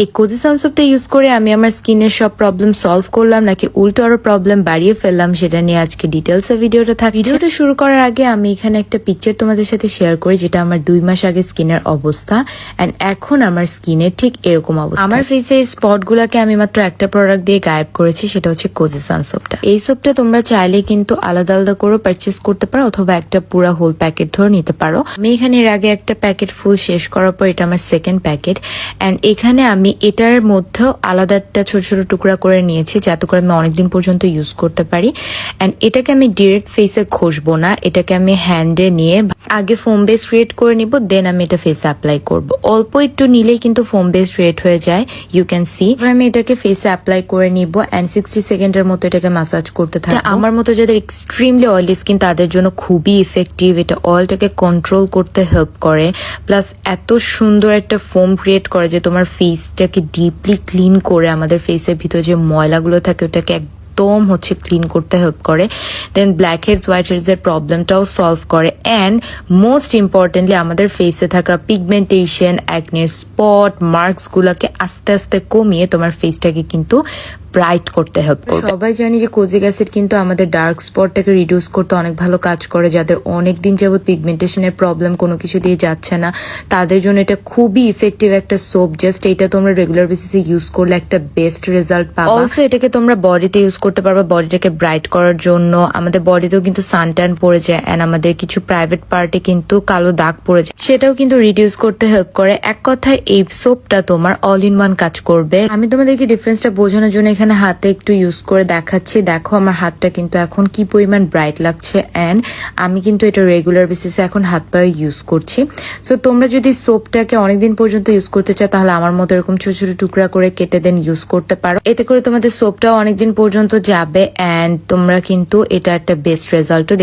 এই cosy সানসোপটা use করে আমি আমার স্কিনের সব প্রবলেম সলভ করলাম নাকি উল্টো আরো প্রবলেম বাড়িয়ে ফেললাম সেটা নিয়ে আজকে ডিটেলসে ভিডিওটা থাকছে। ভিডিওটা শুরু করার আগে আমি এখানে একটা পিকচার তোমাদের সাথে শেয়ার করি যেটা আমার 2 মাস আগে স্কিনের অবস্থা এন্ড এখন আমার স্কিনের ঠিক এরকম অবস্থা। আমার ফেসের স্পট গুলাকে আমি মাত্র একটা প্রোডাক্ট দিয়ে গায়েব করেছি, সেটা হচ্ছে কোজি সানসোপটা। এই সোপটা তোমরা চাইলে কিন্তু আলাদা আলাদা করে পারচেস করতে পারো অথবা একটা পুরো হোল প্যাকেট ধরে নিতে পারো। আমি এখানে এর আগে একটা প্যাকেট ফুল শেষ করার পর এটা আমার সেকেন্ড প্যাকেট এন্ড এখানে আমি এটার মধ্যেও আলাদা একটা ছোট ছোট টুকরা করে নিয়েছি যাতে করে আমি অনেকদিন পর্যন্ত ইউজ করতে পারি। এন্ড এটাকে আমি ডিরেক্ট ফেসে ঘষবো না, এটাকে আমি হ্যান্ডে নিয়ে আগে ফোম বেস ক্রিয়েট করে নিব, দেন আমি এটা ফেসে অ্যাপ্লাই করব। অল্প একটু নিলেই কিন্তু ফোম বেস ক্রিয়েট হয়ে যায়, ইউ ক্যান সি। আমি এটাকে ফেসে অ্যাপ্লাই করে নিব এন্ড 60 সেকেন্ডের মতো এটাকে ম্যাসাজ করতে থাকবো। আমার মতো যাদের এক্সট্রিমলি অয়েলি স্কিন তাদের জন্য খুবই ইফেক্টিভ, এটা অয়েলটাকে কন্ট্রোল করতে হেল্প করে, প্লাস এত সুন্দর একটা ফোম ক্রিয়েট করে যে তোমার ফেসটাকে ডিপলি ক্লিন করে আমাদের ফেসের ভিতরে যে ময়লাগুলো থাকে ওটাকে একদম ক্লিন করতে হেল্প করে। দেন ব্ল্যাক হেডস হোয়াইট হেডস এর প্রবলেমটাও সলভ করে এন্ড মোস্ট ইম্পর্টেন্টলি আমাদের ফেসে থাকা পিগমেন্টেশন, অ্যাকনে স্পট, মার্কস গুলাকে আস্তে আস্তে কমিয়ে তোমার ফেসটাকে কিন্তু ব্রাইট করতে হেল্প করবে। সবাই জানি যে কোজিক অ্যাসিড কিন্তু আমাদের ডার্ক স্পটটাকে রিডিউস করতে অনেক ভালো কাজ করে। যাদের অনেক দিন যাবত পিগমেন্টেশনের প্রবলেম কোনো কিছু দিয়ে যাচ্ছে না তাদের জন্য এটা খুবই ইফেক্টিভ একটা সোপ। জাস্ট এটা তোমরা রেগুলার বেসিসে ইউজ করলে একটা বেস্ট রেজাল্ট পাবে। অলসো এটাকে তোমরা বডিতে ইউজ করতে পারবে বডিটাকে ব্রাইট করার জন্য। আমাদের বডিতেও কিন্তু সানট্যান পড়ে যায় এন্ড আমাদের কিছু প্রাইভেট পার্টে কিন্তু কালো দাগ পড়ে যায়, সেটাও কিন্তু রিডিউস করতে হেল্প করে। এক কথায় এই সোপটা তোমার অল ইন ওয়ান কাজ করবে। আমি তোমাদেরকে ডিফারেন্সটা বোঝানোর জন্য এখানে হাতে একটু ইউজ করে দেখাচ্ছি। দেখো আমার হাতটা কিন্তু এখন কি পরিমাণ ব্রাইট লাগছে এন্ড আমি কিন্তু এটা রেগুলার বেসিসে এখন হাত পায়ে ইউজ করছি। সো তোমরা যদি সোপটাকে অনেকদিন পর্যন্ত ইউজ করতে চাও তাহলে আমার মতো এরকম ছোট ছোট টুকরা করে কেটে দেন ইউজ করতে পারো। এতে করে তোমাদের সোপটাও অনেকদিন পর্যন্ত যাবে এন্ড তোমরা কিন্তু এটা একটা বেস্ট রেজাল্টও